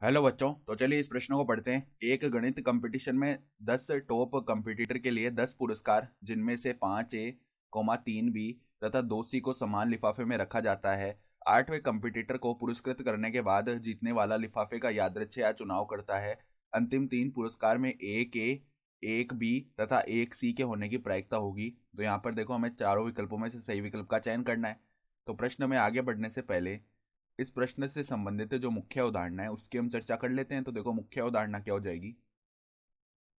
Hello बच्चों, तो चलिए इस प्रश्न को पढ़ते हैं। एक गणित कंपटीशन में 10 टॉप कंपटीटर के लिए 10 पुरस्कार, जिनमें से 5 ए, 3 बी तथा 2 सी को समान लिफाफे में रखा जाता है। 8वें कंपटीटर को पुरस्कृत करने के बाद जीतने वाला लिफाफे का यादृच्छिक चुनाव करता है। अंतिम 3 पुरस्कार में एक ए, एक बी तथा एक सी के होने की प्रायिकता होगी। तो यहाँ पर देखो, हमें चारों विकल्पों में से सही विकल्प का चयन करना है। तो प्रश्न में आगे बढ़ने से पहले इस प्रश्न से संबंधित जो मुख्य उदाहरण है उसकी हम चर्चा कर लेते हैं। तो देखो, मुख्य उदाहरण क्या हो जाएगी।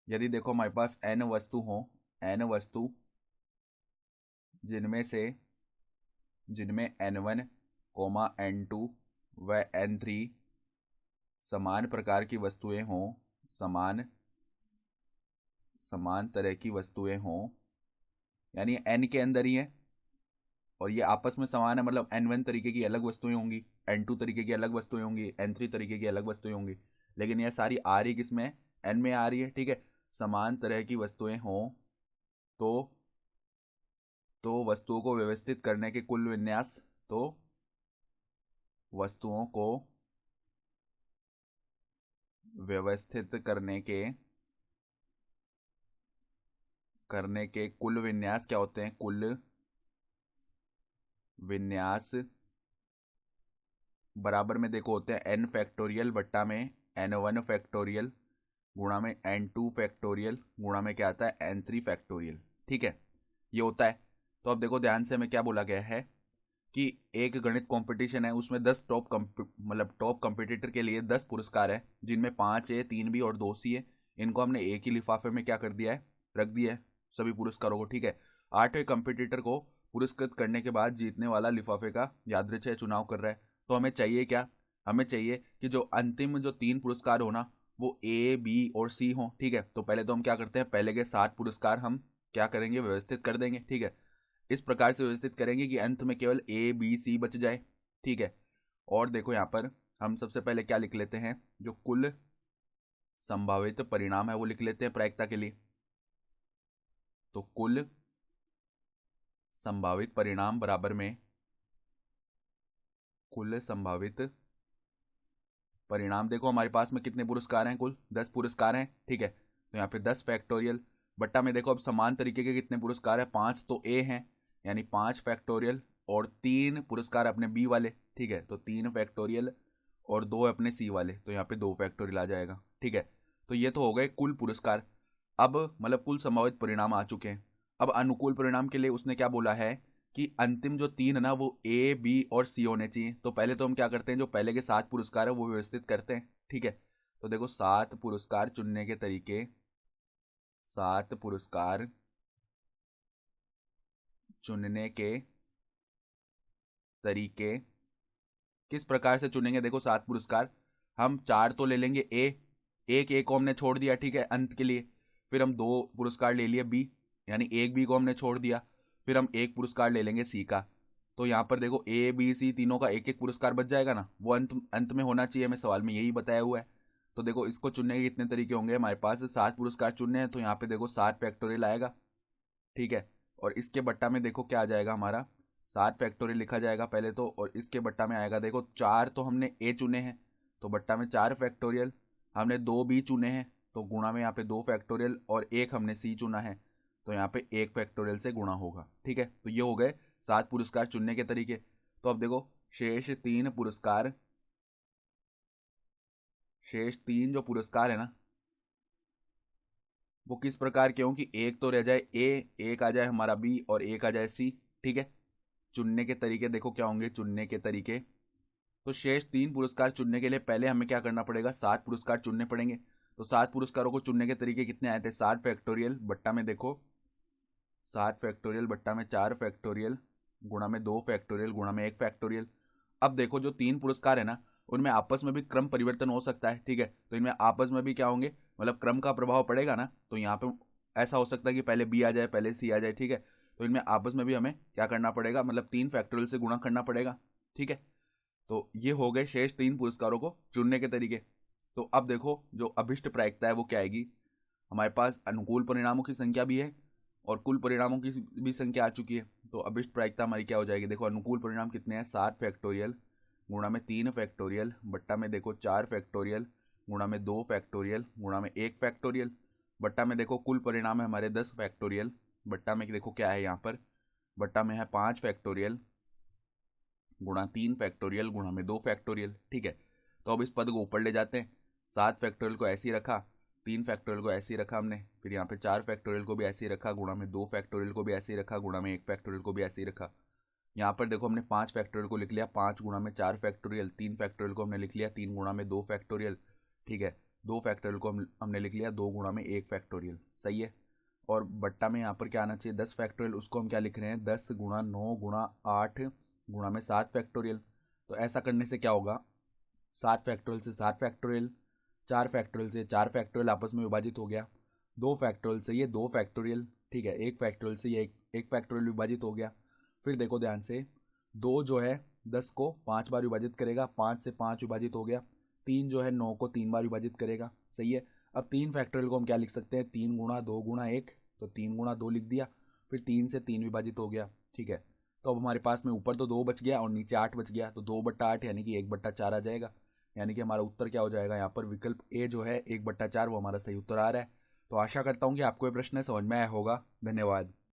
यदि देखो हमारे पास n वस्तु हो, n वस्तु जिनमें से जिनमें n1, n2 व n3 समान प्रकार की वस्तुएं हों, समान समान तरह की वस्तुएं हों, यानी n के अंदर ही है और ये आपस में समान है। मतलब n1 तरीके की अलग वस्तुएं होंगी, n2 तरीके की अलग वस्तुएं होंगी, n3 तरीके की अलग वस्तुएं होंगी, लेकिन यह सारी आ रही किसमें है? n में आ रही है। ठीक है, समान तरह की वस्तुएं हों तो वस्तुओं को व्यवस्थित करने के कुल विन्यास, तो वस्तुओं को व्यवस्थित करने के कुल विन्यास क्या होते हैं? कुल विन्यास बराबर में देखो होते हैं n फैक्टोरियल बट्टा में n1 फैक्टोरियल गुणा में n2 फैक्टोरियल गुणा में क्या आता है? n3 factorial. ठीक है, ये होता है। तो अब देखो ध्यान से, हमें क्या बोला गया है कि एक गणित कंपटीशन है, उसमें 10 टॉप कंपटीटर के लिए 10 पुरस्कार है, जिनमें 5 ए, 3 बी और 2 सी है। इनको हमने एक ही लिफाफे में क्या कर दिया है? रख दिया है सभी पुरस्कारों को। ठीक है, 8वें कंपटीटर को पुरस्कृत करने के बाद जीतने वाला लिफाफे का यादृच्छिक चुनाव कर रहा है। तो हमें चाहिए क्या? हमें चाहिए कि जो अंतिम जो 3 पुरस्कार हो ना, वो ए, बी और सी हो। ठीक है, तो पहले तो हम क्या करते हैं, पहले के 7 पुरस्कार हम क्या करेंगे? व्यवस्थित कर देंगे। ठीक है, इस प्रकार से व्यवस्थित करेंगे कि अंत में केवल ए, बी, सी बच जाए। ठीक है, और देखो यहाँ पर हम सबसे पहले क्या लिख लेते हैं? जो कुल संभावित परिणाम है वो लिख लेते हैं प्रायिकता के लिए। तो कुल संभावित परिणाम बराबर में कुल संभावित परिणाम। देखो हमारे पास में कितने पुरस्कार हैं? कुल 10 पुरस्कार हैं। ठीक है, तो यहाँ पे 10 फैक्टोरियल बट्टा में देखो अब समान तरीके के कितने पुरस्कार हैं? 5 तो ए हैं, यानी 5 फैक्टोरियल, और 3 पुरस्कार अपने बी वाले। ठीक है, तो 3 फैक्टोरियल और 2 अपने सी वाले, तो यहाँ पे 2 फैक्टोरियल आ जाएगा। ठीक है, तो ये तो हो गए कुल पुरस्कार। अब मतलब कुल संभावित परिणाम आ चुके हैं। अब अनुकूल परिणाम के लिए उसने क्या बोला है कि अंतिम जो 3 है ना, वो ए, बी और सी होने चाहिए। तो पहले तो हम क्या करते हैं, जो पहले के 7 पुरस्कार है वो व्यवस्थित करते हैं। ठीक है, तो देखो 7 पुरस्कार चुनने के तरीके, 7 पुरस्कार चुनने के तरीके किस प्रकार से चुनेंगे? देखो 7 पुरस्कार हम 4 तो ले लेंगे ए, एक ए को हमने छोड़ दिया। ठीक है, अंत के लिए। फिर हम 2 पुरस्कार ले लिए बी, यानी एक बी को हमने छोड़ दिया। फिर हम एक पुरस्कार ले लेंगे सी का। तो यहाँ पर देखो ए, बी, सी तीनों का एक एक पुरस्कार बच जाएगा ना, वो अंत अंत में होना चाहिए। हमें सवाल में यही बताया हुआ है। तो देखो इसको चुनने के कितने तरीके होंगे हमारे पास? 7 पुरस्कार चुनने हैं, तो यहाँ पे देखो 7 फैक्टोरियल आएगा। ठीक है, और इसके बट्टा में देखो क्या आ जाएगा हमारा? 7 फैक्टोरियल लिखा जाएगा पहले तो, और इसके बट्टा में आएगा देखो 4 तो हमने ए चुने हैं, तो बट्टा में 4 फैक्टोरियल। हमने 2 बी चुने हैं, तो गुणा में यहाँ पे 2 फैक्टोरियल, और एक हमने सी चुना है, तो यहाँ पे 1 फैक्टोरियल से गुणा होगा। ठीक है, तो ये हो गए 7 पुरस्कार चुनने के तरीके। तो अब देखो शेष 3 पुरस्कार, शेष 3 जो पुरस्कार है ना, वो किस प्रकार के हों कि एक तो रह जाए ए, एक आ जाए हमारा बी और एक आ जाए सी। ठीक है, चुनने के तरीके देखो क्या होंगे चुनने के तरीके। तो शेष 3 पुरस्कार चुनने के लिए पहले हमें क्या करना पड़ेगा? 7 पुरस्कार चुनने पड़ेंगे। तो 7 पुरस्कारों को चुनने के तरीके कितने आए थे? 7 फैक्टोरियल बट्टा में देखो 7 फैक्टोरियल बट्टा में 4 फैक्टोरियल गुणा में 2 फैक्टोरियल गुणा में 1 फैक्टोरियल। अब देखो जो 3 पुरस्कार है ना, उनमें आपस में भी क्रम परिवर्तन हो सकता है। ठीक है, तो इनमें आपस में भी क्या होंगे, मतलब क्रम का प्रभाव पड़ेगा ना। तो यहाँ पे ऐसा हो सकता है कि पहले बी आ जाए, पहले सी आ जाए। ठीक है, तो इनमें आपस में भी हमें क्या करना पड़ेगा, मतलब 3 फैक्टोरियल से गुणा करना पड़ेगा। ठीक है, तो ये हो गए शेष 3 पुरस्कारों को चुनने के तरीके। तो अब देखो जो अभिष्ट प्रायिकता है वो क्या आएगी? हमारे पास अनुकूल परिणामों की संख्या भी है और कुल परिणामों की भी संख्या आ चुकी है। तो अभिष्ट प्रायिकता हमारी क्या हो जाएगी? देखो अनुकूल परिणाम कितने हैं? 7 फैक्टोरियल गुणा में 3 फैक्टोरियल बट्टा में देखो 4 फैक्टोरियल गुणा में 2 फैक्टोरियल गुणा में 1 फैक्टोरियल बट्टा में देखो कुल परिणाम है हमारे 10 फैक्टोरियल बट्टा में देखो क्या है यहाँ पर बट्टा में है 5 फैक्टोरियल गुणा 3 फैक्टोरियल गुणा में 2 फैक्टोरियल। ठीक है, तो अब इस पद को ऊपर ले जाते हैं। 7 फैक्टोरियल को ऐसे ही रखा, 3 फैक्टोरियल को ऐसे ही रखा हमने, फिर यहाँ पे 4 फैक्टोरियल को भी ऐसे ही रखा गुणा में 2 फैक्टोरियल को भी ऐसे ही रखा गुणा में 1 फैक्टोरियल को भी ऐसे ही रखा। यहाँ पर देखो हमने 5 फैक्टोरियल को लिख लिया 5 गुणा में 4 फैक्टोरियल, 3 फैक्टोरियल को हमने लिख लिया 3 गुणा में 2 फैक्टोरियल। ठीक है, 2 फैक्टोरियल को हमने लिख लिया 2 गुणा में 1 फैक्टोरियल। सही है, और बट्टा में यहाँ पर क्या आना चाहिए 10 फैक्टोरियल, उसको हम क्या लिख रहे हैं 10 गुणा 9 गुणा 8 गुणा में 7 फैक्टोरियल। तो ऐसा करने से क्या होगा 7 फैक्टोरियल से 7 फैक्टोरियल, 4 फैक्टोरियल से 4 फैक्टोरियल आपस में विभाजित हो गया, 2 फैक्टोरियल से ये 2 फैक्टोरियल। ठीक है, 1 फैक्टोरियल से ये 1 फैक्टोरियल विभाजित हो गया। फिर देखो ध्यान से 2 जो है 10 को 5 बार विभाजित करेगा, 5 से 5 विभाजित हो गया। 3 जो है 9 को 3 बार विभाजित करेगा। सही है, अब 3 फैक्टोरियल को हम क्या लिख सकते हैं 3 गुणा 2 गुणा 1, तो 3 गुणा 2 लिख दिया, फिर 3 से 3 विभाजित हो गया। ठीक है, तो अब हमारे पास में ऊपर तो 2 बच गया और नीचे 8 बच गया, तो 2/8 यानी कि 1/4 आ जाएगा। यानी कि हमारा उत्तर क्या हो जाएगा यहाँ पर विकल्प ए जो है 1/4 वो हमारा सही उत्तर आ रहा है। तो आशा करता हूँ कि आपको ये प्रश्न समझ में आया होगा। धन्यवाद।